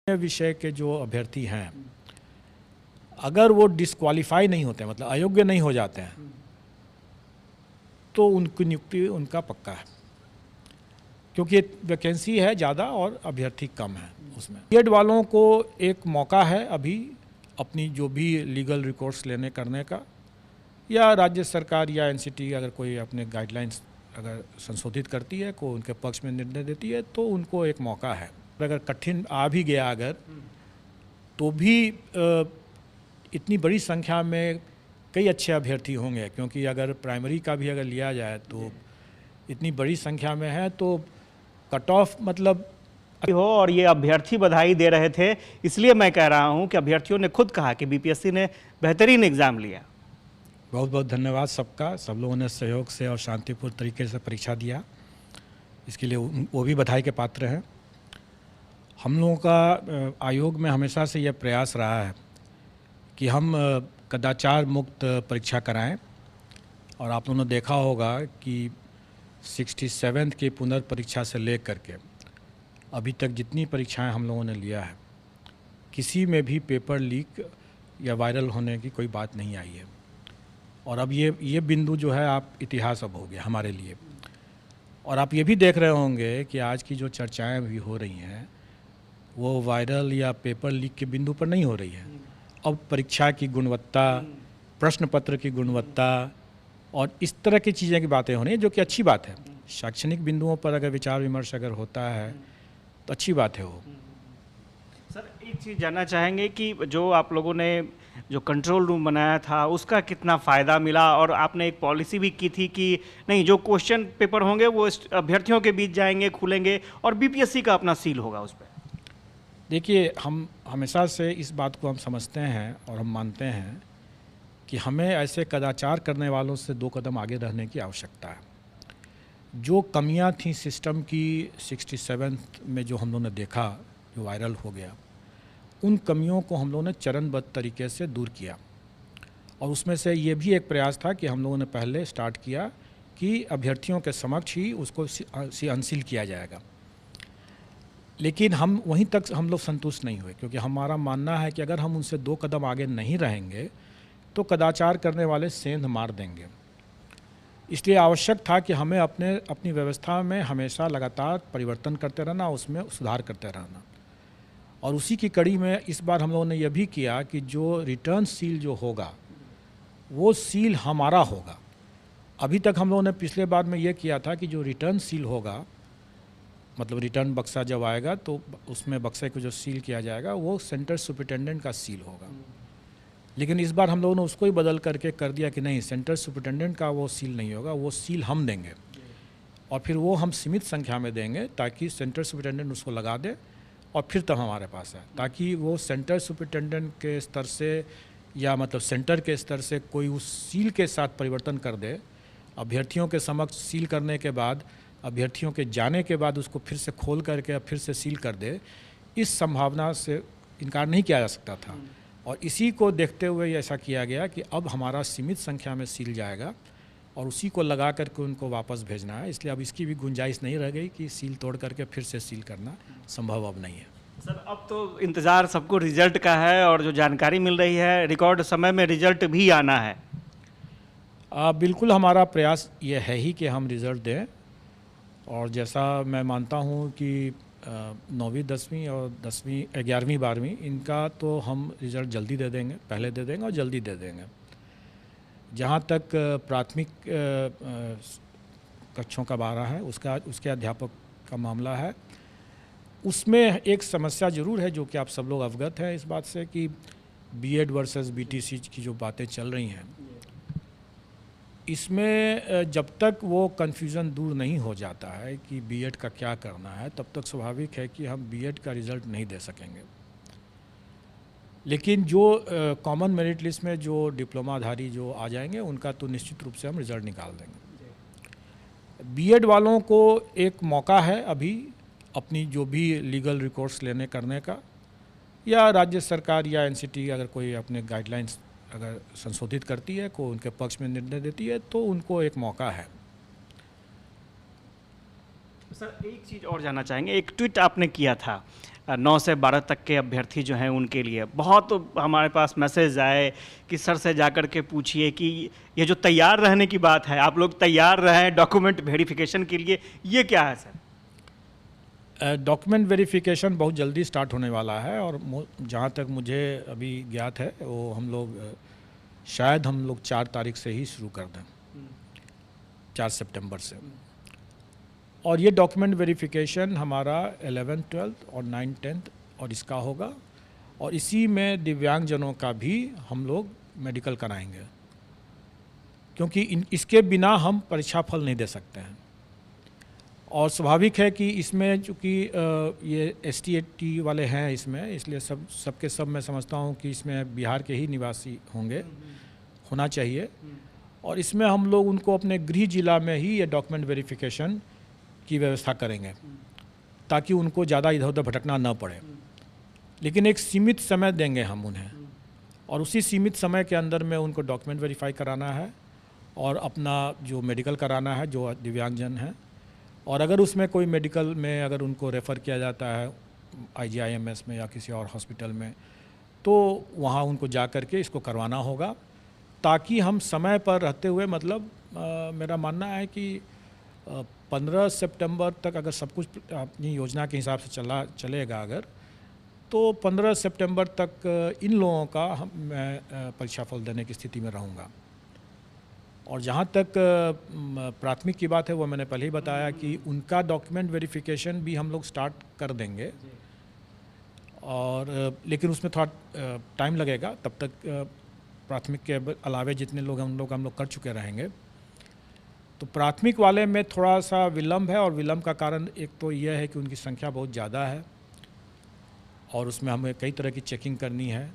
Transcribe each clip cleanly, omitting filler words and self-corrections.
विषय के जो अभ्यर्थी हैं, अगर वो डिस्क्वालीफाई नहीं होते हैं, मतलब अयोग्य नहीं हो जाते हैं, तो उनकी नियुक्ति उनका पक्का है, क्योंकि वैकेंसी है ज़्यादा और अभ्यर्थी कम है उसमें। बीएड वालों को एक मौका है अभी अपनी जो भी लीगल रिकोर्स लेने करने का, या राज्य सरकार या एनसीटी अगर कोई अपने गाइडलाइंस अगर संशोधित करती है, को उनके पक्ष में निर्णय देती है, तो उनको एक मौका है। अगर कठिन आ भी गया अगर, तो भी इतनी बड़ी संख्या में कई अच्छे अभ्यर्थी होंगे, क्योंकि अगर प्राइमरी का भी अगर लिया जाए तो इतनी बड़ी संख्या में है, तो कट ऑफ मतलब हो। और ये अभ्यर्थी बधाई दे रहे थे, इसलिए मैं कह रहा हूं कि अभ्यर्थियों ने खुद कहा कि बीपीएससी ने बेहतरीन एग्जाम लिया। बहुत बहुत धन्यवाद सबका, सब लोगों ने सहयोग से और शांतिपूर्ण तरीके से परीक्षा दिया, इसके लिए वो भी बधाई के पात्र हैं। हम लोगों का आयोग में हमेशा से यह प्रयास रहा है कि हम कदाचार मुक्त परीक्षा कराएं, और आप लोगों ने देखा होगा कि 67th की पुनर्परीक्षा से ले करके अभी तक जितनी परीक्षाएं हम लोगों ने लिया है, किसी में भी पेपर लीक या वायरल होने की कोई बात नहीं आई है। और अब ये बिंदु जो है आप इतिहास अब हो गया हमारे लिए। और आप ये भी देख रहे होंगे कि आज की जो चर्चाएं भी हो रही हैं, वो वायरल या पेपर लीक के बिंदु पर नहीं हो रही है। अब परीक्षा की गुणवत्ता, प्रश्न पत्र की गुणवत्ता और इस तरह की चीज़ें की बातें हो रही हैं, जो कि अच्छी बात है। शैक्षणिक बिंदुओं पर अगर विचार विमर्श अगर होता है तो अच्छी बात है वो। सर, एक चीज़ जानना चाहेंगे कि जो आप लोगों ने जो कंट्रोल रूम बनाया था उसका कितना फ़ायदा मिला, और आपने एक पॉलिसी भी की थी कि नहीं, जो क्वेश्चन पेपर होंगे वो अभ्यर्थियों के बीच जाएंगे, खुलेंगे और बीपीएससी का अपना सील होगा उस पर। देखिए, हम हमेशा से इस बात को हम समझते हैं और हम मानते हैं कि हमें ऐसे कदाचार करने वालों से 2 कदम आगे रहने की आवश्यकता है। जो कमियां थी सिस्टम की 67th में जो हम लोगों ने देखा, जो वायरल हो गया, उन कमियों को हम लोगों ने चरणबद्ध तरीके से दूर किया। और उसमें से ये भी एक प्रयास था कि हम लोगों ने पहले स्टार्ट किया कि अभ्यर्थियों के समक्ष ही उसको अनसील किया जाएगा। लेकिन हम वहीं तक हम लोग संतुष्ट नहीं हुए, क्योंकि हमारा मानना है कि अगर हम उनसे 2 कदम आगे नहीं रहेंगे तो कदाचार करने वाले सेंध मार देंगे। इसलिए आवश्यक था कि हमें अपनी व्यवस्था में हमेशा लगातार परिवर्तन करते रहना, उसमें सुधार करते रहना। और उसी की कड़ी में इस बार हम लोगों ने यह भी किया कि जो रिटर्न सील जो होगा वो सील हमारा होगा। अभी तक हम लोगों ने पिछले बार में ये किया था कि जो रिटर्न सील होगा, मतलब रिटर्न बक्सा जब आएगा तो उसमें बक्से को जो सील किया जाएगा वो सेंटर सुपरिटेंडेंट का सील होगा। लेकिन इस बार हम लोगों ने उसको ही बदल करके कर दिया कि नहीं, सेंटर सुपरिटेंडेंट का वो सील नहीं होगा, वो सील हम देंगे, और फिर वो हम सीमित संख्या में देंगे ताकि सेंटर सुपरिटेंडेंट उसको लगा दे और फिर तब हमारे पास है, ताकि वो सेंटर सुपरिटेंडेंट के स्तर से या मतलब सेंटर के स्तर से कोई उस सील के साथ परिवर्तन कर दे, अभ्यर्थियों के समक्ष सील करने के बाद, अभ्यर्थियों के जाने के बाद उसको फिर से खोल करके फिर से सील कर दे। इस संभावना से इनकार नहीं किया जा सकता था, और इसी को देखते हुए ऐसा किया गया कि अब हमारा सीमित संख्या में सील जाएगा और उसी को लगा करके उनको वापस भेजना है। इसलिए अब इसकी भी गुंजाइश नहीं रह गई कि सील तोड़ करके फिर से सील करना संभव अब नहीं है। सर, अब तो इंतज़ार सबको रिजल्ट का है, और जो जानकारी मिल रही है रिकॉर्ड समय में रिजल्ट भी आना है। बिल्कुल, हमारा प्रयास ये है ही कि हम रिज़ल्ट दें, और जैसा मैं मानता हूँ कि 9वीं 10वीं और 10वीं 11वीं 12वीं इनका तो हम रिज़ल्ट जल्दी दे देंगे, पहले दे देंगे और जल्दी दे देंगे। जहाँ तक प्राथमिक कक्षों का बारा है, उसके अध्यापक का मामला है, उसमें एक समस्या ज़रूर है, जो कि आप सब लोग अवगत हैं इस बात से कि बीएड वर्सेस बीटीसी की जो बातें चल रही हैं, इसमें जब तक वो कन्फ्यूज़न दूर नहीं हो जाता है कि बीएड का क्या करना है, तब तक स्वाभाविक है कि हम बीएड का रिज़ल्ट नहीं दे सकेंगे। लेकिन जो कॉमन मेरिट लिस्ट में जो डिप्लोमाधारी जो आ जाएंगे, उनका तो निश्चित रूप से हम रिज़ल्ट निकाल देंगे। बीएड वालों को एक मौका है अभी अपनी जो भी लीगल रिकोर्स लेने करने का, या राज्य सरकार या एनसीटी अगर कोई अपने गाइडलाइंस अगर संशोधित करती है, को उनके पक्ष में निर्णय देती है, तो उनको एक मौका है। सर, एक चीज़ और जानना चाहेंगे, एक ट्वीट आपने किया था 9 से 12 तक के अभ्यर्थी जो हैं उनके लिए बहुत हमारे पास मैसेज आए कि सर से जाकर के पूछिए कि ये जो तैयार रहने की बात है, आप लोग तैयार रहें डॉक्यूमेंट वेरिफिकेशन के लिए, ये क्या है सर? डॉक्यूमेंट वेरिफिकेशन बहुत जल्दी स्टार्ट होने वाला है और जहाँ तक मुझे अभी ज्ञात है वो हम लोग शायद हम लोग 4 तारीख से ही शुरू कर दें, 4 सितंबर से। और ये डॉक्यूमेंट वेरिफिकेशन हमारा 11th 12th और 9th 10th और इसका होगा, और इसी में दिव्यांगजनों का भी हम लोग मेडिकल कराएंगे, क्योंकि इसके बिना हम परीक्षा फल नहीं दे सकते हैं। और स्वाभाविक है कि इसमें चूँकि ये ST वाले हैं इसमें, इसलिए सबके सब मैं समझता हूँ कि इसमें बिहार के ही निवासी होना चाहिए, और इसमें हम लोग उनको अपने गृह जिला में ही ये डॉक्यूमेंट वेरिफिकेशन की व्यवस्था करेंगे ताकि उनको ज़्यादा इधर उधर भटकना न पड़े। लेकिन एक सीमित समय देंगे हम उन्हें, और उसी सीमित समय के अंदर में उनको डॉक्यूमेंट वेरीफाई कराना है और अपना जो मेडिकल कराना है जो दिव्यांगजन हैं। और अगर उसमें कोई मेडिकल में अगर उनको रेफ़र किया जाता है IGIMS में या किसी और हॉस्पिटल में, तो वहाँ उनको जा कर के इसको करवाना होगा, ताकि हम समय पर रहते हुए मतलब मेरा मानना है कि 15 सितंबर तक अगर सब कुछ अपनी योजना के हिसाब से चलेगा अगर, तो 15 सितंबर तक इन लोगों का मैं परीक्षा फल देने की स्थिति में रहूँगा। और जहाँ तक प्राथमिक की बात है वो मैंने पहले ही बताया कि उनका डॉक्यूमेंट वेरिफिकेशन भी हम लोग स्टार्ट कर देंगे, और लेकिन उसमें थोड़ा टाइम लगेगा। तब तक प्राथमिक के अलावे जितने लोग हैं उन लोग हम लोग कर चुके रहेंगे। तो प्राथमिक वाले में थोड़ा सा विलम्ब है, और विलम्ब का कारण एक तो यह है कि उनकी संख्या बहुत ज़्यादा है और उसमें हमें कई तरह की चेकिंग करनी है।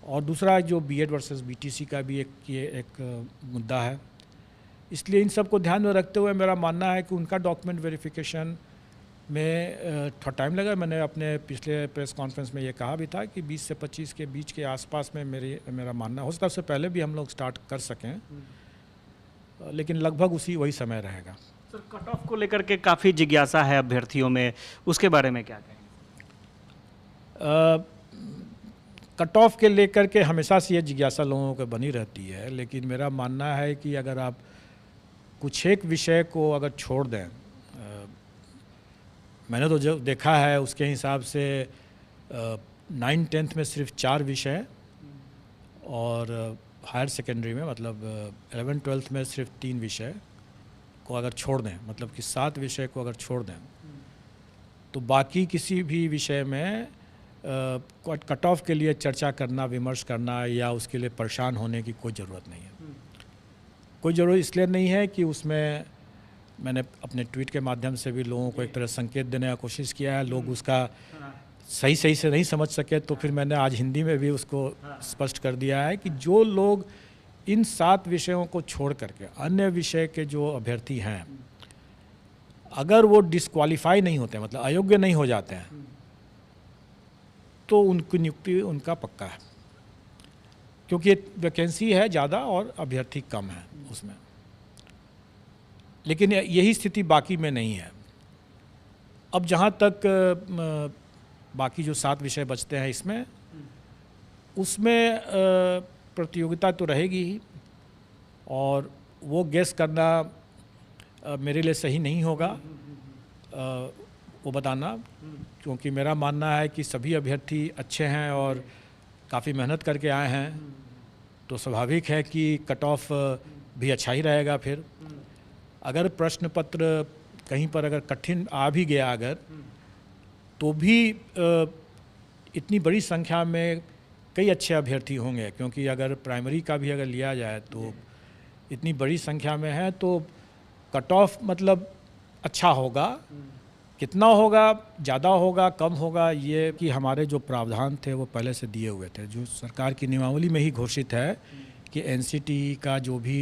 और दूसरा जो BEd वर्सेस BTC का भी एक मुद्दा है, इसलिए इन सब को ध्यान में रखते हुए मेरा मानना है कि उनका डॉक्यूमेंट वेरिफिकेशन में थोड़ा टाइम लगा। मैंने अपने पिछले प्रेस कॉन्फ्रेंस में ये कहा भी था कि 20 से 25 के बीच के आसपास में मेरा मानना हो सकता है, उससे पहले भी हम लोग स्टार्ट कर सकें, लेकिन लगभग वही समय रहेगा। सर, कट ऑफ को लेकर के काफ़ी जिज्ञासा है अभ्यर्थियों में, उसके बारे में क्या कहेंगे? कट ऑफ के लेकर के हमेशा से ये जिज्ञासा लोगों को बनी रहती है, लेकिन मेरा मानना है कि अगर आप कुछ एक विषय को अगर छोड़ दें, मैंने तो जो देखा है उसके हिसाब से 9th 10th में सिर्फ 4 विषय, और हायर सेकेंडरी में मतलब 11th 12th में सिर्फ 3 विषय को अगर छोड़ दें, मतलब कि 7 विषय को अगर छोड़ दें, तो बाकी किसी भी विषय में कट ऑफ के लिए चर्चा करना, विमर्श करना या उसके लिए परेशान होने की कोई ज़रूरत नहीं है। कोई ज़रूरत इसलिए नहीं है कि उसमें मैंने अपने ट्वीट के माध्यम से भी लोगों को एक तरह संकेत देने का कोशिश किया है। लोग उसका सही से नहीं समझ सके, तो फिर मैंने आज हिंदी में भी उसको स्पष्ट कर दिया है कि जो लोग इन 7 विषयों को छोड़ करके अन्य विषय के जो अभ्यर्थी हैं, अगर वो डिस्क्वालीफाई नहीं होते, मतलब अयोग्य नहीं हो जाते हैं, तो उनकी नियुक्ति उनका पक्का है, क्योंकि वैकेंसी है ज़्यादा और अभ्यर्थी कम है उसमें। लेकिन यही स्थिति बाकी में नहीं है। अब जहाँ तक बाकी जो 7 विषय बचते हैं इसमें, उसमें प्रतियोगिता तो रहेगी ही, और वो गेस करना मेरे लिए सही नहीं होगा वो बताना, क्योंकि मेरा मानना है कि सभी अभ्यर्थी अच्छे हैं और काफ़ी मेहनत करके आए हैं, तो स्वाभाविक है कि कट ऑफ भी अच्छा ही रहेगा। फिर अगर प्रश्न पत्र कहीं पर अगर कठिन आ भी गया अगर, तो भी इतनी बड़ी संख्या में कई अच्छे अभ्यर्थी होंगे, क्योंकि अगर प्राइमरी का भी अगर लिया जाए तो इतनी बड़ी संख्या में है, तो कट ऑफ मतलब अच्छा होगा। कितना होगा, ज़्यादा होगा, कम होगा, ये कि हमारे जो प्रावधान थे वो पहले से दिए हुए थे, जो सरकार की नियमावली में ही घोषित है कि NCT का जो भी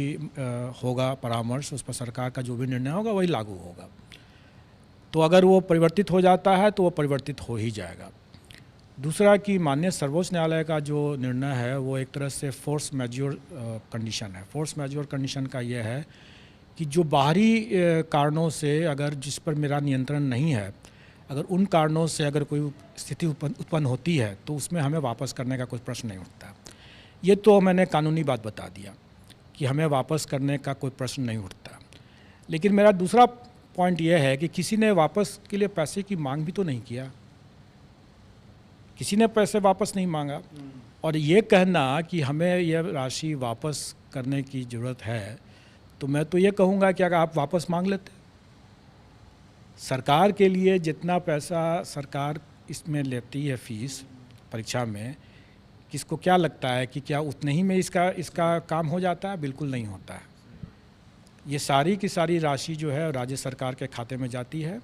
होगा परामर्श, उस पर सरकार का जो भी निर्णय होगा वही लागू होगा। तो अगर वो परिवर्तित हो जाता है तो वो परिवर्तित हो ही जाएगा। दूसरा कि माननीय सर्वोच्च न्यायालय का जो निर्णय है वो एक तरह से फोर्स मैज्योर कंडीशन है। फोर्स मैज्योर कंडीशन का ये है कि जो बाहरी कारणों से अगर जिस पर मेरा नियंत्रण नहीं है, अगर उन कारणों से अगर कोई स्थिति उत्पन्न होती है तो उसमें हमें वापस करने का कोई प्रश्न नहीं उठता। ये तो मैंने कानूनी बात बता दिया कि हमें वापस करने का कोई प्रश्न नहीं उठता। लेकिन मेरा दूसरा पॉइंट यह है कि किसी ने वापस के लिए पैसे की मांग भी तो नहीं किया, किसी ने पैसे वापस नहीं मांगा। और ये कहना कि हमें यह राशि वापस करने की ज़रूरत है, तो मैं तो ये कहूँगा कि अगर आप वापस मांग लेते, सरकार के लिए जितना पैसा सरकार इसमें लेती है फीस परीक्षा में, किसको क्या लगता है कि क्या उतने ही में इसका काम हो जाता है? बिल्कुल नहीं होता है। ये सारी की सारी राशि जो है राज्य सरकार के खाते में जाती है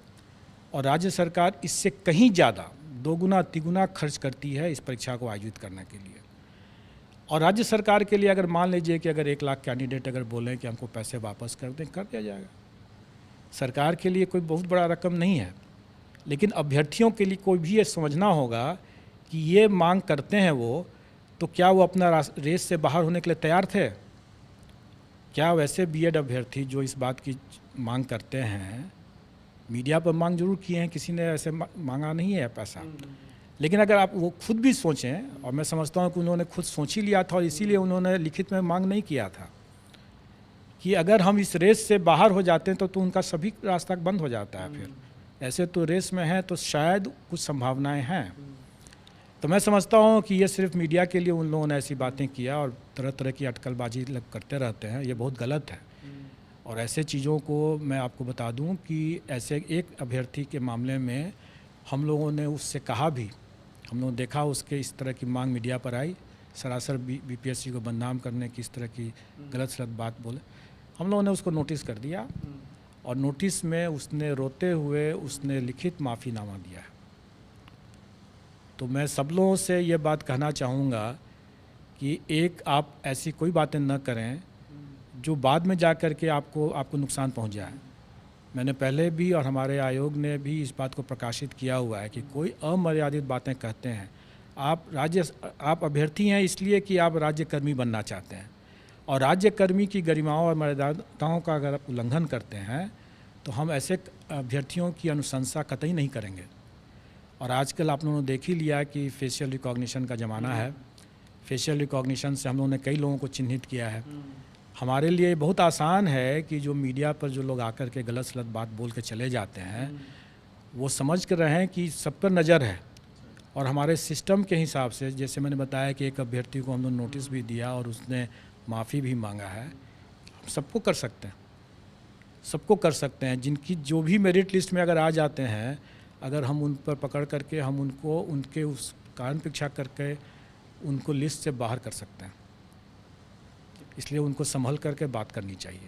और राज्य सरकार इससे कहीं ज़्यादा दोगुना तिगुना खर्च करती है इस परीक्षा को आयोजित करने के लिए। और राज्य सरकार के लिए अगर मान लीजिए कि अगर 1 लाख कैंडिडेट अगर बोलें कि हमको पैसे वापस कर दें, कर दिया जाएगा। सरकार के लिए कोई बहुत बड़ा रकम नहीं है, लेकिन अभ्यर्थियों के लिए कोई भी ये समझना होगा कि ये मांग करते हैं वो, तो क्या वो अपना रेस से बाहर होने के लिए तैयार थे? क्या वैसे बीएड अभ्यर्थी जो इस बात की मांग करते हैं, मीडिया पर मांग जरूर किए हैं, किसी ने ऐसे मांगा नहीं है पैसा। लेकिन अगर आप वो खुद भी सोचें, और मैं समझता हूँ कि उन्होंने खुद सोच ही लिया था और इसीलिए उन्होंने लिखित में मांग नहीं किया था कि अगर हम इस रेस से बाहर हो जाते हैं तो उनका सभी रास्ता बंद हो जाता है। फिर ऐसे तो रेस में हैं तो शायद कुछ संभावनाएं हैं। तो मैं समझता हूँ कि ये सिर्फ मीडिया के लिए उन लोगों ने ऐसी बातें किया और तरह तरह की अटकलबाजी करते रहते हैं, ये बहुत गलत है। और ऐसे चीज़ों को मैं आपको बता दूं कि ऐसे एक अभ्यर्थी के मामले में हम लोगों ने उससे कहा भी, हम लोगों ने देखा उसके इस तरह की मांग मीडिया पर आई, सरासर बीपीएससी को बदनाम करने की इस तरह की गलत सलत बात बोले। हम लोगों ने उसको नोटिस कर दिया और नोटिस में उसने रोते हुए उसने लिखित माफ़ीनामा दिया है। तो मैं सब लोगों से ये बात कहना चाहूँगा कि एक आप ऐसी कोई बातें न करें जो बाद में जा कर के आपको नुकसान पहुंच जाए। मैंने पहले भी और हमारे आयोग ने भी इस बात को प्रकाशित किया हुआ है कि कोई अमर्यादित बातें कहते हैं, आप अभ्यर्थी हैं इसलिए कि आप राज्यकर्मी बनना चाहते हैं, और राज्यकर्मी की गरिमाओं और मर्यादाओं का अगर आप उल्लंघन करते हैं तो हम ऐसे अभ्यर्थियों की अनुशंसा कतई नहीं करेंगे। और आजकल आप लोगों ने देख ही लिया कि फेशियल रिकॉग्निशन का ज़माना है। फेशियल रिकॉग्निशन से हम लोगों ने कई लोगों को चिन्हित किया है। हमारे लिए बहुत आसान है कि जो मीडिया पर जो लोग आकर के गलत सलत बात बोल के चले जाते हैं, वो समझ कर रहे हैं कि सब पर नज़र है। और हमारे सिस्टम के हिसाब से, जैसे मैंने बताया कि एक अभ्यर्थी को हम लोग नोटिस भी दिया और उसने माफ़ी भी मांगा है, हम सबको कर सकते हैं, सबको कर सकते हैं। जिनकी जो भी मेरिट लिस्ट में अगर आ जाते हैं, अगर हम उन पर पकड़ करके हम उनको उनके उस कारण परीक्षा करके उनको लिस्ट से बाहर कर सकते हैं। इसलिए उनको संभल करके बात करनी चाहिए।